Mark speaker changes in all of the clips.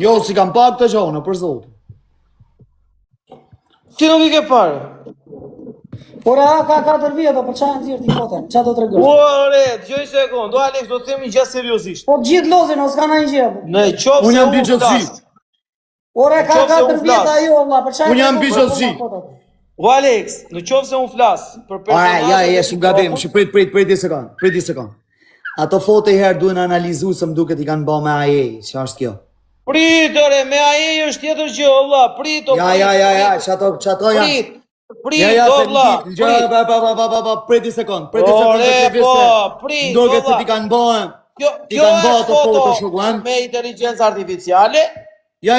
Speaker 1: Jo, si kam pa këtë gjone, për zotin.
Speaker 2: Ti nuk i ke parë.
Speaker 3: Ora, ka 4 vjetë, për çfarë nxjerr ti foton? Çfarë do të tregosh?
Speaker 2: Ore, dëgjoj sekond. Do Alex, do të themi gjë seriozisht.
Speaker 3: Po gjithë lozën, ose ka ndonjë gjë.
Speaker 2: Në qoftë
Speaker 1: Unë
Speaker 2: se
Speaker 1: jam
Speaker 2: unë
Speaker 1: biçozi.
Speaker 2: flas.
Speaker 3: Ora, ka 4 vjetë ajo, valla, për çfarë?
Speaker 1: Unë jam biçozi.
Speaker 2: O Alex, në qoftë se unë flas për personazhe.
Speaker 1: Ja, jesh më gabim, prit një sekond. Ato foto herë duhen analizu se më duket i kanë bë me AI, ç'është kjo?
Speaker 2: Pritore, me AI është tjetër gjë, valla. Prito.
Speaker 1: Ja, çato janë.
Speaker 2: Prit, valla.
Speaker 1: Prit një sekond.
Speaker 2: Prit.
Speaker 1: Duket se ti kanë bën.
Speaker 2: Kjo është foto me inteligjencë artificiale.
Speaker 1: Ja.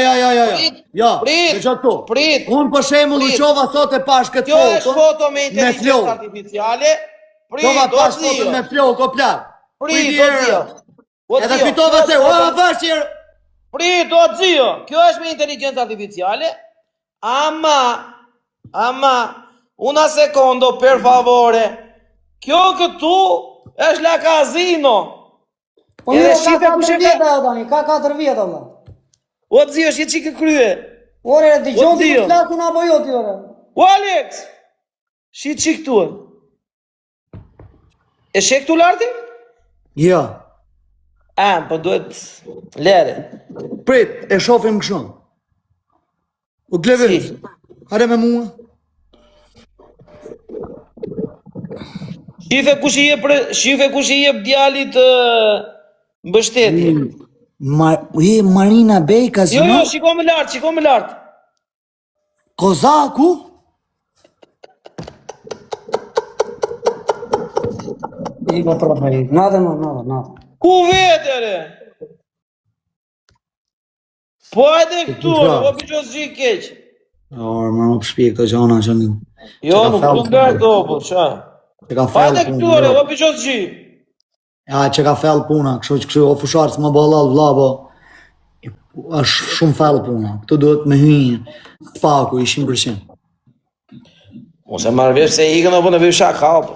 Speaker 2: Prit.
Speaker 1: Dëgjoj këtu.
Speaker 2: Prit.
Speaker 1: Unë për shembull u çova sot e pash këtë
Speaker 2: Kjo
Speaker 1: foto.
Speaker 2: është foto me inteligjencë artificiale. Prit, do
Speaker 1: pash foto me flow koplar.
Speaker 2: Prit, do zio.
Speaker 1: Edhe fitova se, vashir.
Speaker 2: Prit, do zio. Kjo është me inteligjencë artificiale. Ama, una secondo, per favore. Kjo këtu është la casino.
Speaker 3: Po mirë, ka 4 vjetë ajo tani, ka 4 vjetë, valla.
Speaker 2: O zio, është çike krye.
Speaker 3: Ore, dëgjon ti flasun apo jo ti ore?
Speaker 2: O Alex. Shi çik tu. E shek tu larti?
Speaker 1: Jo.
Speaker 2: Po duhet lere.
Speaker 1: Prit, e shofim kështu. U glevis. Hare me mua.
Speaker 2: Shife kush i jep djalit mbështetje.
Speaker 1: Marina Bey Casino.
Speaker 2: Jo, shiko më lart.
Speaker 1: Kozaku?
Speaker 3: Iko profaj, nada.
Speaker 2: Ku vetere? Po hajde këtu, o biços gjë keq.
Speaker 1: Orë, më shpje këto gjona që një.
Speaker 2: Jo, nuk do nga këto, po, qa? Hajde këtu, o biços gjë.
Speaker 1: Ja, që ka fell puna, kështu, o fusharës më balal, vlabo. është shumë fell puna, këtu duhet me hynë, paku, i 100%.
Speaker 2: Ose marrë vesh se ikën apo në bëjë shak hapë.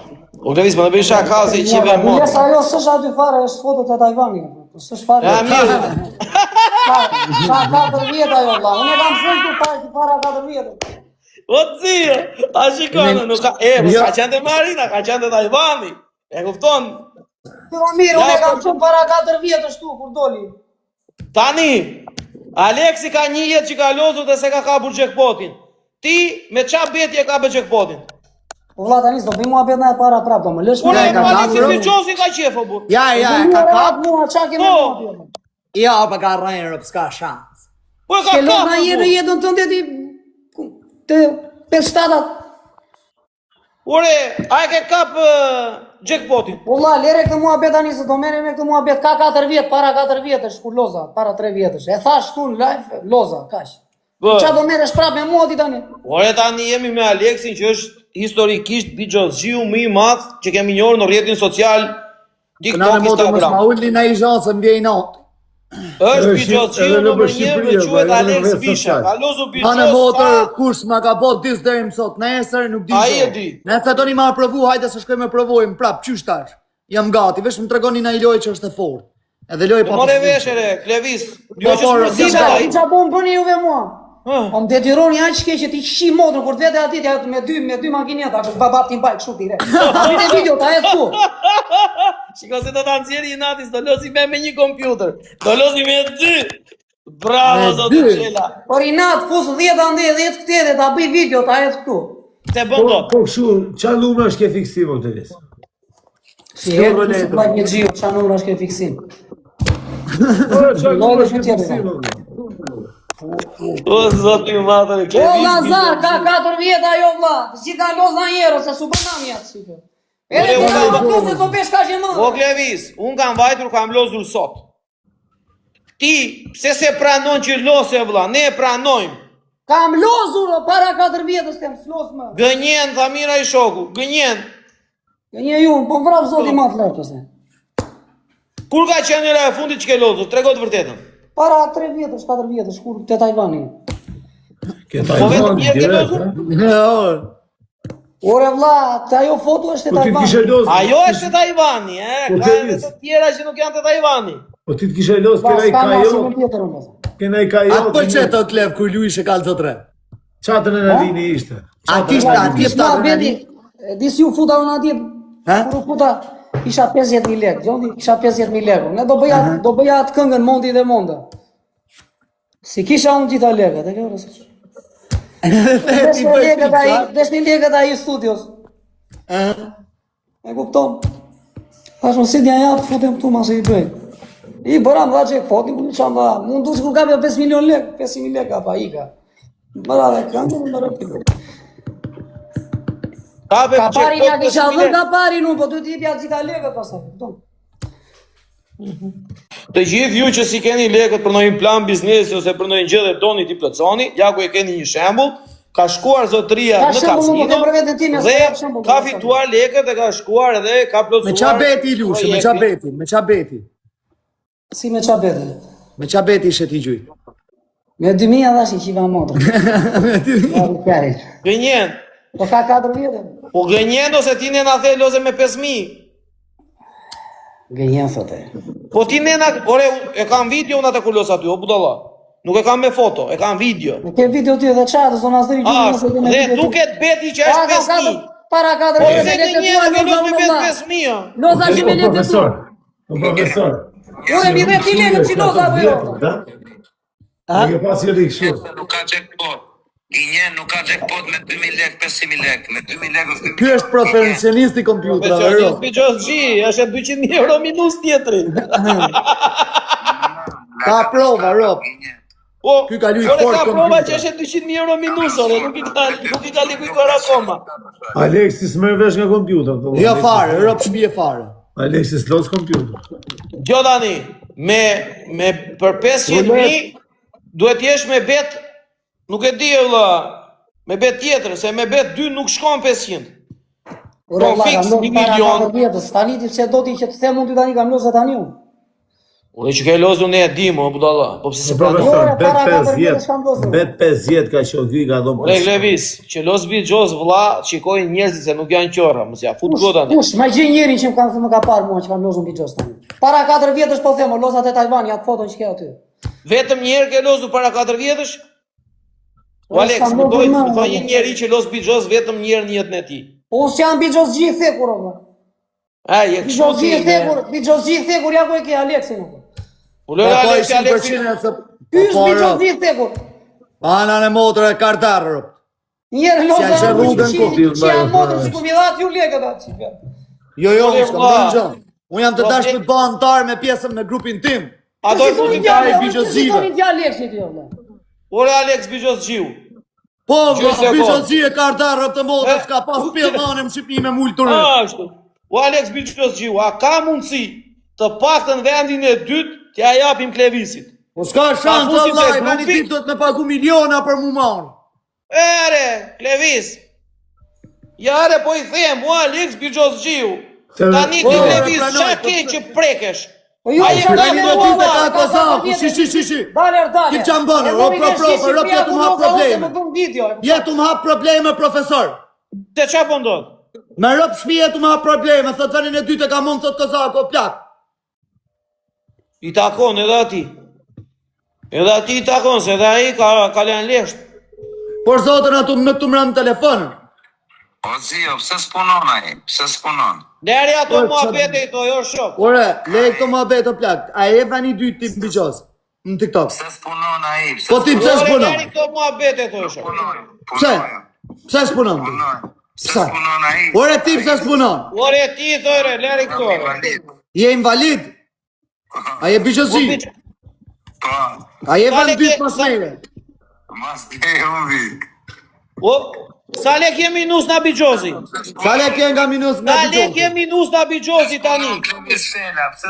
Speaker 2: O Glevis, më në bëjë shak hapë se i qive më.
Speaker 3: Njësa ajo sështë aty fare, është foto të Tajvani. Sështë fare.
Speaker 2: Ja, mirë.
Speaker 3: Ka 4 vjetë ajo, vla. Unë e kam shumë të para 4 vjetë.
Speaker 2: O të zirë, a shikonë, nuk ka, ka qenë të Marina, ka qenë të Tajvani. E kupton?
Speaker 3: Të mirë, unë e kam shumë para 4 vjetë shtu, kur doli.
Speaker 2: Tani, Aleksi ka një jetë që ka lozur dhe se ka kapur jackpotin. Ti, me qa betje ka bë jackpotin?
Speaker 3: Po vla tani, s'do bëj mua bet në e para prapë, më lësh
Speaker 2: me ka Aleksi të qosin ka qefo, bu.
Speaker 1: Ja, ka kap.
Speaker 3: Mua, qa keme mua.
Speaker 1: Ja, pa ka rajnë, s'ka shans.
Speaker 2: Po e ka kap,
Speaker 3: bu. Në jetën të ndeti, të 5-7-at.
Speaker 2: Ure, a e ke kap jackpotin?
Speaker 3: Valla, lere këtë mua bet tani, se do mene me këtë mua bet, ka 4 vjetë, para 4 vjetësh, kur loza, para 3 vjetësh. E thash tu në live, loza, kash. Qa do mene shprap me mua ti tani?
Speaker 2: Ore, tani jemi me Aleksin që është historikisht bigjozgjiu më i madh që kemi njohur në rrjetin social TikTok, Instagram.
Speaker 1: Ma ulli në i zhanë se mbjej natë.
Speaker 2: është bigjozgjiu nëmër 1 dhe quhet Alex Visha. Ka lozu bigjos.
Speaker 1: Pane motër, kurs ma ka bot dis deri mësot, nesër nuk di
Speaker 2: A i e di.
Speaker 1: Nëse do një ma provu, hajde se shkoj me provojmë, prap, qysh tash? Jam gati, vesh më tregoni në i loj që është e fort. Edhe loj pa
Speaker 2: More veshere, Klevis. Jo që s'mërzita ai.
Speaker 3: Qa po më bëni juve mua? O më detironi aq shke që ti shi motrën, kur të vete ati me dy makineta, që babap t'im bajk shuti re. Ati në video, ta e t'ku.
Speaker 2: Shiko se do të anësjeri i natis, do losi me një kompjuter. Do losi me 2. Bravo, zotë qela.
Speaker 3: Por i natë, fusë 10 ande, 10 këte dhe ta bëj video, ta e t'ku.
Speaker 2: Te bëm do.
Speaker 4: Po këshu, qa numra është ke fiksim, o Glevis?
Speaker 3: Si e të bëjt një gjio, qa numra është ke fiksim.
Speaker 4: Qa numra është ke fiksim, o Glevis?
Speaker 2: O, zotë i matër e Klevis.
Speaker 3: O, Lazar, ka 4 vjetë ajo vla. Gjithë ka loz në njero, se su bënam jatë shqipe. Edhe të në vëtë, të pesh ka që më.
Speaker 2: O, Klevis, unë kam vajtur, kam lozur sot. Ti, pse se pranon që lose vla, ne pranojmë.
Speaker 3: Kam lozur, para 4 vjetës të më slos më.
Speaker 2: Gënjen, Thamira i shoku, gënjen.
Speaker 3: Gënje ju, po më vrap zoti ma të lërtës.
Speaker 2: Kur ka qenë njëra e fundit që ke lozur, trego të vërtetën.
Speaker 3: Para 3 vjetës, 4 vjetës, kur të Tajvani.
Speaker 2: Po vetëm njerë ke lozur?
Speaker 3: Ore vla, të ajo foto është të Tajvani.
Speaker 2: Ajo është të Tajvani, ka edhe të tjera që nuk janë të Tajvani.
Speaker 4: Po ti të kishe los këraj ka jo. Kena i ka
Speaker 1: Atë pëlqet o Klev kur luish e kalë 3.
Speaker 4: Çatën e Nadini ishte.
Speaker 1: A kishte atje
Speaker 3: Bedi, disi u futa unë atje, kur u futa, isha 50.000 lekë, gjondi, isha 50.000 lekë. Ne do bëja atë këngën Mondi dhe Monda. Si kisha unë gjitha lekët, e kjo rësë. 10.000 lekët a i studios. E kupton. Thash unë si dja japë, futem këtu ma se i bëjnë. I bëram dha jackpot, unë qam dha, mundu që kur kapja 5 milion lekë, 500.000 lekë apa i ka. Mëra dhe këngën, mëra këtë. Ka pari nga kisha dhe ka pari nuk, po du t'i pja gjitha lekët pasaj, kupton.
Speaker 2: Të gjithë ju që si keni lekët për ndonjë plan biznesi ose për ndonjë gjë dhe doni t'i plotësoni, ja ku e keni një shembull, ka shkuar zotëria në kasino dhe ka fituar lekët e ka shkuar edhe ka plotësuar.
Speaker 1: Me qa beti Ilushe, me qa beti, me qa beti.
Speaker 3: Si me qa beti?
Speaker 1: Me qa beti ishe t'i gjuj?
Speaker 3: Me 2.000 dhash i qiva motor.
Speaker 1: Me 2.000.
Speaker 2: Gënjen.
Speaker 3: Po ka 4 vjetë.
Speaker 2: Po gënjen ose ti nena the loze me 5.000.
Speaker 3: Gënjen thote.
Speaker 2: Po ti nena, ore, e kam video unë atë kullos aty, o budalla. Nuk e kam me foto, e kam video.
Speaker 3: Me ke video ty edhe qatë, zonë asë të
Speaker 2: gjurë. Dhe duket beti që është 5.000.
Speaker 3: Para 4 vjetë e lekë të tua,
Speaker 2: loza me 5.000.
Speaker 3: Loza që me lekë të tua.
Speaker 4: Profesor.
Speaker 3: Ure, mi dhe ti lekë që loza për jo.
Speaker 4: Nuk e pas i rikë shumë.
Speaker 5: Nuk ka jackpot. Gjenjen nuk ka jackpot me 2.000 lekë, 500.000 lekë. Me 2.000 lekë është 2.000 lekë.
Speaker 1: Ky është profesionist i kompjuterave.
Speaker 2: Profesionist Bigjos G, është 200.000 euro minus tjetri.
Speaker 1: Ka prova, Rob.
Speaker 2: Po,
Speaker 1: ky ka luajtur fort
Speaker 2: kompjuter. Ka prova që është 200.000 euro minus, ore, nuk i ka likuar akoma.
Speaker 4: Alexis merr vesh nga kompjuter.
Speaker 1: Jo fare, Rob shpije fare.
Speaker 4: Alexis los kompjuter.
Speaker 2: Jo tani, me për 500.000 duhet jesh me bet. Nuk e di vëlla, me bet tjetër, se me bet 2 nuk shkon 500.
Speaker 3: Po fix 1 milion. Tani ti pse do ti që të them unë tani kam lozë tani unë.
Speaker 2: Ore që ke lozë unë e di mo, budalla. Po pse se pranon?
Speaker 4: Bet 50 ka shoqi ka dhon.
Speaker 2: Ore Levis, që los Bigjos vëlla, shikojnë njerëzit se nuk janë qorra, mos ja fut goda.
Speaker 3: Kush, më gjej njërin që më ka parë mua që kam lozën Bigjos tani. Para 4 vjetësh po them, lozat e Taiwan, ja foton që ke aty.
Speaker 2: Vetëm një herë ke lozur para 4 vjetësh? O Alex, më dojtë më thoi një njeri që los Bigjos vetëm një herë në jetën e tij.
Speaker 3: Po unë s'jam Bigjos gjithë thekur, o.
Speaker 2: Ai, e kështu ti.
Speaker 3: Bigjos gjithë thekur, ja ku e ke Aleksin, o.
Speaker 2: Po lë Aleksin.
Speaker 3: Ky është Bigjos gjithë thekur.
Speaker 1: Ana në motor e kartarë.
Speaker 3: Njerë lozë që jam motor si ku mi dhatë ju lekët atë.
Speaker 1: Jo, s'kam bërë gjë. Unë jam të dash me bë antar me pjesën me grupin tim.
Speaker 2: A do të futi
Speaker 1: tani Bigjoszive.
Speaker 3: Si toni Aleksit jo.
Speaker 2: Ore Alex Bigjosziu.
Speaker 1: Po, Bigjoszi e kartarë të modë, s'ka pas pjellane më Shqipni me mullë të rrë.
Speaker 2: Ashtu. O Alex Bigjosziu, a ka mundësi të paktën vendin e dytë t'ja japim Klevisit?
Speaker 1: Po s'ka shansë, Allah, veni dit do të me pagu miliona për mu marë.
Speaker 2: Ere, Klevis. Jare po i them, o Alex Bigjosziu. Tani ti Klevis, qa ke që prekesh?
Speaker 1: A je tani do ti të ka kozaku, shi. Kip që më bënë, Rob jetu më hap probleme. Jetu më hap probleme, profesor.
Speaker 2: Te qa po ndodh?
Speaker 1: Me Rob shpi jetu më hap probleme, thot venin e dy të ka mund thot kozaku, o plak.
Speaker 2: I takon edhe ati. Edhe ati i takon, se edhe aji ka len lesht.
Speaker 1: Por zotën atu më të mërën telefonën.
Speaker 5: O zio, pse s'punon aji? Pse s'punon?
Speaker 2: Deri ato muhabete i to, jo shok.
Speaker 1: Ore, lej këto muhabete o plak. A e vani dy tip Bigjos në TikTok.
Speaker 5: Pse s'punon aji?
Speaker 1: Po ti pse s'punon?
Speaker 2: Deri këto muhabete i to, jo shok.
Speaker 1: Pse? Pse s'punon?
Speaker 5: Pse s'punon aji?
Speaker 1: Ore ti pse s'punon?
Speaker 2: Ore ti i thore, leri këto.
Speaker 1: Je invalid? A je Bigjoszi? A je vën dytë mas mejre?
Speaker 5: Mas te unë vik.
Speaker 2: O, sa lek je minus nga Bigjoszi?
Speaker 1: Sa lek je nga minus nga
Speaker 2: Bigjoszi? Sa lek je minus nga Bigjoszi tani?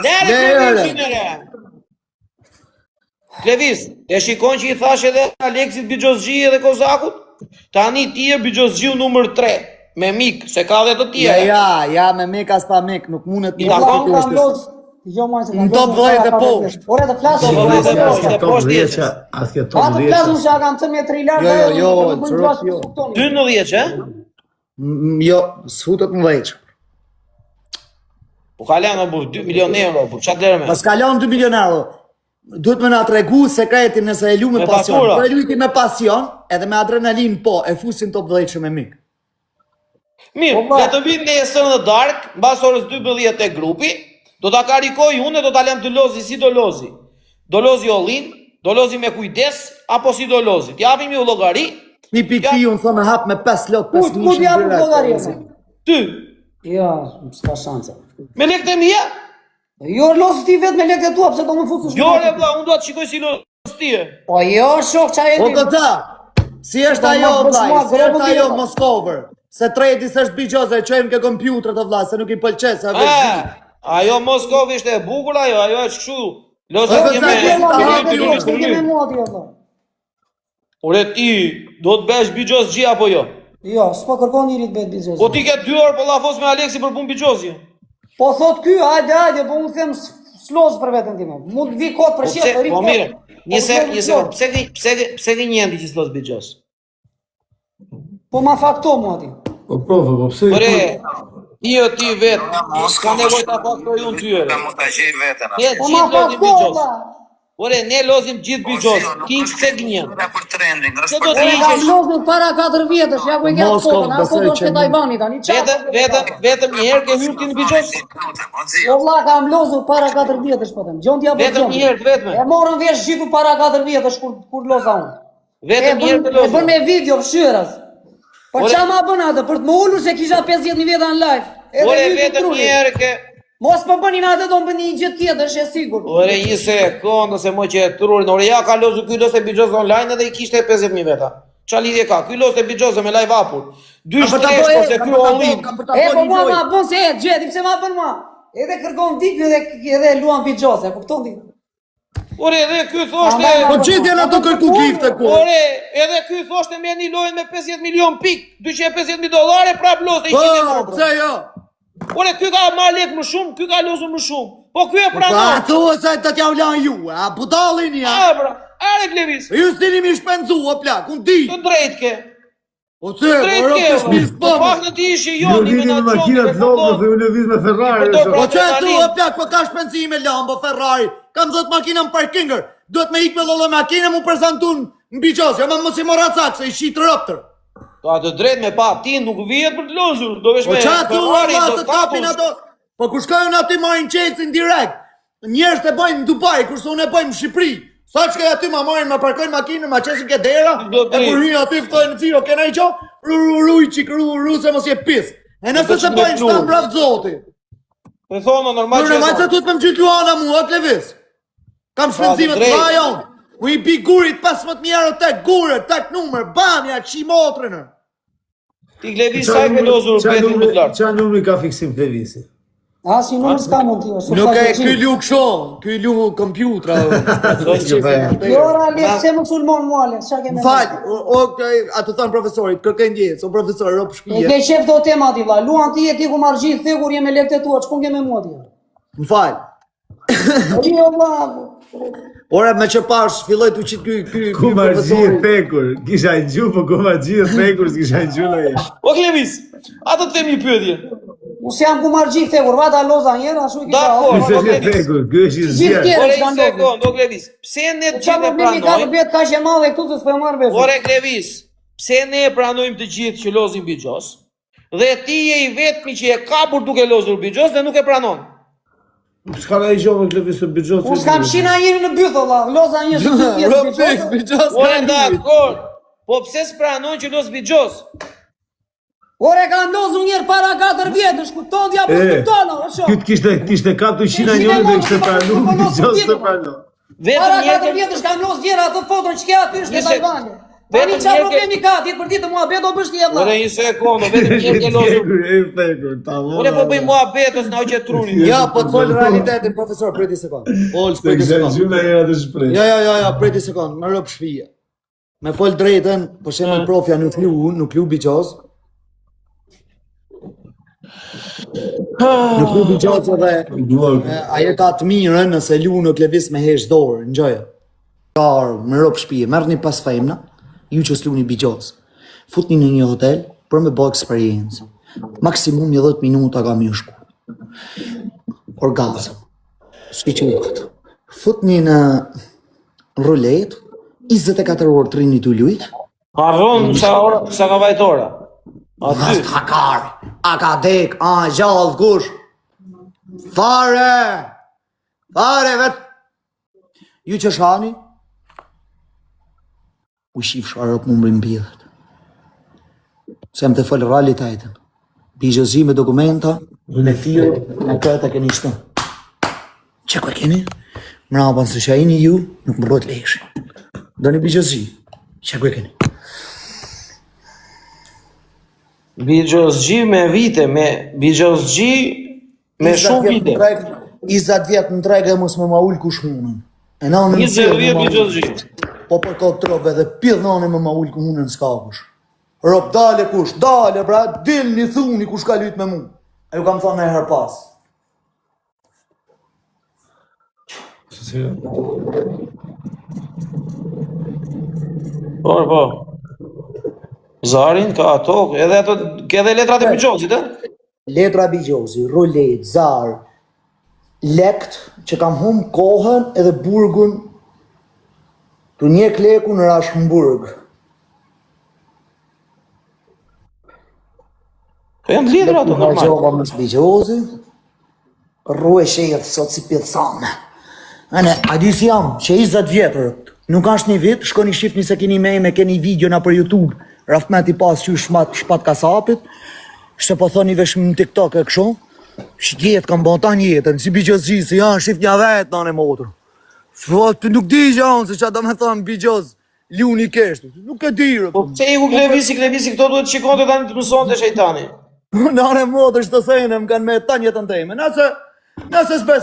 Speaker 2: Leri Klevisin e re. Klevis, e shikon që i thash edhe Aleksit Bigjoszi edhe Kozakut? Tani ti e Bigjosziu numër 3. Me mik, se ka dhe të tjera.
Speaker 1: Ja, me mik as pa mik, nuk mundet një
Speaker 3: pakot të shtës. Në
Speaker 1: top 10 e poshtë.
Speaker 3: Ore të flasë.
Speaker 4: Atë
Speaker 3: të flasë që a kam të me 3 lartë.
Speaker 1: Jo, jo.
Speaker 2: 12, që?
Speaker 1: Jo, s'futët më veç.
Speaker 2: Po ka lënë për 2 milion euro, po çfarë lërë me?
Speaker 1: Pas ka lënë 2 milion euro. duhet me na tregu sekretin nëse e lu me pasion.
Speaker 2: fatura.
Speaker 1: Po e lujti me pasion, edhe me adrenalin po, e fusin top 10 shumë e mik.
Speaker 2: Mirë, le të vinë nesër në darkë, mbas orës 12 te grupi, do ta karikoj unë, do ta lëm të lozi si do lozi. Do lozi Ollin, do lozi me kujdes, apo si do lozi. T'japim ju llogari.
Speaker 1: Një pikë unë thonë me hap me 5 lot, 5
Speaker 3: Ku t'jap llogaria?
Speaker 2: Ty,
Speaker 3: Ja, s'ka shanse.
Speaker 2: me lekët e mia?
Speaker 3: Jo los ti vetë me lekët e tua, pse do më futesh?
Speaker 2: Jo, re vlla, unë do të shikoj si lozi ti.
Speaker 3: Po jo, shok çaj
Speaker 1: O
Speaker 3: e.
Speaker 1: këta, si është ajo vllai, si është ajo Moskover, se tredi s'është bigjoze, çojmë ke kompjutrat o vlla, se nuk I pëlqen sa vetë.
Speaker 2: Ajo Moskov ishte e bukur ajo është kështu. Lozi
Speaker 1: Po,
Speaker 2: ti
Speaker 3: Me mua ti valla.
Speaker 2: Ore ti, do të bësh bigjoz gji apo jo?
Speaker 3: Jo, s'po kërkon njëri të bëhet biznes.
Speaker 2: Po ti ke 2 orë po llafos me Aleksi për punë bigjozi.
Speaker 3: Po thot ky, hajde, po unë them s'loz për veten time. Mund të vi kot për shef,
Speaker 2: Po mirë, një sekond, pse ke njëndi që s'los bigjoz?
Speaker 3: Po ma fakto mua ti.
Speaker 4: Po profe, po pse?
Speaker 2: Ore, ti vet, s'ka nevojë ta faktoj unë ty.
Speaker 5: Ta mos ta gjej veten.
Speaker 2: Ne
Speaker 3: Po ma
Speaker 2: gjithë lozim
Speaker 3: fakto,
Speaker 2: bigjoz.
Speaker 3: valla.
Speaker 2: Ore, ne lozim gjithë bigjoz. Ki pse gënjen?
Speaker 5: Për trending,
Speaker 2: Se do të
Speaker 3: E kam
Speaker 2: hiqesh
Speaker 3: lozën para 4 vjetësh, ja ku e ke
Speaker 1: Moskov,
Speaker 3: fotën, apo do
Speaker 1: besoj
Speaker 3: të
Speaker 1: që
Speaker 3: Tajvani tani.
Speaker 2: vetëm një herë ke hyrë ti në bigjoz?
Speaker 3: O vlla kam lozur para 4 vjetësh po them. Gjon t'ja
Speaker 2: Vetëm një herë vetëm.
Speaker 3: E morën vesh gjithu para 4 vjetësh kur loza unë.
Speaker 2: Vetëm një herë të
Speaker 3: E bën
Speaker 2: lozim.
Speaker 3: me video fshirës. Po
Speaker 2: Ore-
Speaker 3: ç'a ma bën atë për të më ulur se kisha 50.000 veta në live.
Speaker 2: Ore,
Speaker 3: hyti
Speaker 2: vetëm
Speaker 3: truri.
Speaker 2: një herë ke.
Speaker 3: Mos po bënin atë do më bëni një gjë tjetër, është e sigurt.
Speaker 2: Ore, një sekondë se mo që e trurin. Ore, ja ka lozu ky loz e bigjoz online edhe I kishte 50.000 veta. Qa lidhje ka? Ky loz e bigjoz me live apur. 2-3 po se ky Ollin.
Speaker 3: E po mua ma bën se e gjeti, pse ma bën mua? Edhe kërkon dikë edhe luan bigjoze, kupton ti?
Speaker 2: Ore, edhe ky thoshte.
Speaker 1: Po qitjen ato kërku gifte ku.
Speaker 2: Ore, edhe ky thoshte me një lojën me 50 milion pik, $250.000 prap lozë
Speaker 1: Po,
Speaker 2: 100
Speaker 1: pse jo?
Speaker 2: Ore, ky ka marrë lek më shumë, ky ka lozur më shumë. Po ky e
Speaker 1: Pa
Speaker 2: pranon.
Speaker 1: thua se të t'ja ulan ju, a budallin ja.
Speaker 2: A, bra, are Klevis.
Speaker 1: Ju s'dini mi shpenzu, o plak, unë di.
Speaker 2: Të drejt ke.
Speaker 1: O se,
Speaker 2: Drejt
Speaker 1: o
Speaker 2: ke.
Speaker 1: të shpis
Speaker 2: Po
Speaker 1: pëmë.
Speaker 2: pak në ti ishi
Speaker 4: Ju
Speaker 2: joni me
Speaker 4: vini
Speaker 2: na
Speaker 4: me makinat
Speaker 2: me
Speaker 4: lopë,
Speaker 2: futboll.
Speaker 4: dhe ju lëviz me Ferrari.
Speaker 2: Përdor
Speaker 1: Po që
Speaker 2: adrenalin.
Speaker 1: tu, o plak, po ka shpenzime Lambo, Ferrari. Kam 10 makina në parkinger. Duhet me ik me lolo makina mu prezentun në bigjoz. Ja me mos I mora cak, se I shit rëptër.
Speaker 2: Ka të drejt me pa, ti nuk vijet për të lozur. Do vesh
Speaker 1: Po
Speaker 2: me
Speaker 1: qa tu,
Speaker 2: Ferrari,
Speaker 1: Allah,
Speaker 2: do
Speaker 1: të kapin
Speaker 2: kapus.
Speaker 1: ato. Po ku shkojnë aty marrin Chelsea direkt. Njerëz të bëjnë në Dubai, kurse unë e bëjmë në Shqipëri. Sa që ke aty ma marrin, ma parkojnë makinën, ma qesin ke dera,
Speaker 2: Do
Speaker 1: e
Speaker 2: drejt.
Speaker 1: kur hynë aty ftojnë në ciro, kena I qo, ru, se mos je pis. E nëse
Speaker 2: Do
Speaker 1: se
Speaker 2: që
Speaker 1: bëjnë
Speaker 2: me
Speaker 1: shta
Speaker 2: plur.
Speaker 1: mbraf zoti.
Speaker 2: Me thonë normal
Speaker 1: Por
Speaker 2: që
Speaker 1: në majtë se tu të më gjithë luana mua, Klevis. Kam shpenzimet
Speaker 2: drejt.
Speaker 1: nga jonë. U I bi gurit 15.000 euro tek gurit, tek numër, banja, qi motrënë.
Speaker 2: ti Klevis sa ke lozur betin më të lartë.
Speaker 4: Qa numri ka fiksim Klevisi?
Speaker 3: As një numër s'ka mund t'i është.
Speaker 1: Nuk e ky lu kësho, ky lu kompjutra.
Speaker 3: Jo, Alex, se më sulmon mua, Alex, çka ke me?
Speaker 1: Fal, atë thon profesorit, kërkoj ndjes, o profesor, rop
Speaker 3: E
Speaker 1: shtëpia.
Speaker 3: ke shef do tema ti vlla. Luan ti e ti ku marr gjithë thekur je me lekët e tua, ç'kun ke me mua ti?
Speaker 1: M'fal.
Speaker 3: Jo vlla.
Speaker 1: Ora me që pash, filloj të qit ky
Speaker 4: Ku ma gjithë pekur, kisha në gjuhë, po ku ma gjithë pekur, s'kisha në gjuhë në e.
Speaker 2: O Klevis, atë të them një pyetje.
Speaker 3: Unë jam ku marr gjithë thekur, vata loza njëra, ashtu i kisha.
Speaker 2: Dakor.
Speaker 4: Nëse që pekur, kjo është i
Speaker 3: Gjithë
Speaker 4: zjerë.
Speaker 3: tjerë.
Speaker 2: Ore,
Speaker 3: s'kan
Speaker 2: një sekond, o Klevis, pse ne të
Speaker 3: Qa
Speaker 2: gjithë e
Speaker 3: problemi ka të
Speaker 2: pranojmë?
Speaker 3: bëhet kaq e madhe këtu se s'po e marr vesh.
Speaker 2: Ore Klevis, pse ne e pranojmë të gjithë që lozim bigjoz? Dhe ti je I vetmi që e kapur duke lozur bigjoz dhe nuk e pranon.
Speaker 4: S'ka nga I gjohë Klevis të bëgjohë.
Speaker 3: Unë s'kam shina njëri në byth valla, loza një shumë të
Speaker 1: Rop
Speaker 3: tjetë.
Speaker 1: fix, bigjoz.
Speaker 2: Ore, dakor. Po pse s'pranon që loz bigjoz?
Speaker 3: Ore kam lozur njërë para 4 vjetësh, kupton t'ja po kupton, o shoh.
Speaker 4: Kyt kishte kaptu shina njëri dhe kishte pranu, bëgjohë të pranu.
Speaker 3: Para
Speaker 2: Vetëm
Speaker 3: 4
Speaker 2: një
Speaker 3: vjetësh kam lozur gjera atë foton që ke aty është në
Speaker 2: Nise-
Speaker 3: Tajvani.
Speaker 2: vetëm
Speaker 3: Tani qa
Speaker 2: një ke-
Speaker 3: problemi ka, ditë për ditë mua beto bësh ti e vlla.
Speaker 2: Ore, një sekond, vetëm një ke lozur.
Speaker 4: E pekur, tamam.
Speaker 2: Ore, po bëj mua betës na që trurin.
Speaker 1: Ja, po të fol realitetin, profesor, priti sekond. Fol,
Speaker 4: Se
Speaker 1: priti
Speaker 4: kisha në
Speaker 1: sekond.
Speaker 4: gjuhë në era të shprej.
Speaker 1: Ja, priti sekond, më rop shpia. Me fol drejtën, po shemë profja nuk lu bigjoz. Nuk lu bigjoz edhe ajo ka të mirën nëse lu në Klevis me hesh dorë, ngjoje. Qarë, me rop shpije, merr një pas femna, ju që s'lu një bigjoz. Futni në një hotel për me bë experience. Maksimum një 10 minuta kam ju shku. Orgazm. Si që këtë. Futni në rulet, 24 orë të rini të lujt.
Speaker 2: Harron sa ka vajtora.
Speaker 1: Rast hakar, a ka dek, a gjallë, kush? Fare vet. Ju që shani, u shif sharop më mbrim bidhet. Se më të falë realitetin. Bijëzi me dokumenta, me firë, me këtë e keni shtë. Që ku e keni? Mrapa nëse që ajini ju, nuk më rrët leshi. Do një bijëzi, që ku e keni?
Speaker 2: Bigjozgji me vite, bigjozgji me shumë vite.
Speaker 1: 20 vjetë në treg e mos me ma ullë kush munën.
Speaker 2: 20 vjetë bigjozgji.
Speaker 1: Po për këtë trope dhe pidh nane me ma ullë ku munën s'ka kush. Rop, dale kush, dale bra, dil një thuni kush ka lyt me mu. E ju kam thonë e her pas.
Speaker 2: Po. Zarin ka ato, edhe ato, ke edhe letrat e bigjozit, e?
Speaker 1: Letra bigjozi, rulet, zar, lekt, që kam hum kohën edhe burgun të një kleku në Rashmburg.
Speaker 2: Po janë lidhur ato, normal.
Speaker 1: Gjova mës bigjozi, rrue shejët sot si pithë thame. Ane, a di si jam, që 20 vjetër, nuk ashtë një vit, shkoni shifni se keni me keni video na për YouTube, Rafmeti pas që shpat kasapit, shte po thoni vesh në TikTok e kësho, shjetë kam bënta një jetën, si bigjozi, si janë shif një vetë në anë e motër. Nuk di gjanë, se që do me thonë bigjoz, luni keshtë, nuk e dirë.
Speaker 2: Po pse i ku klevisi, këto duhet shikonte tani të mëson të shejtani.
Speaker 1: Në anë e motër, shtë sejnë, më kanë me ta njëtën teme, nëse s'besa,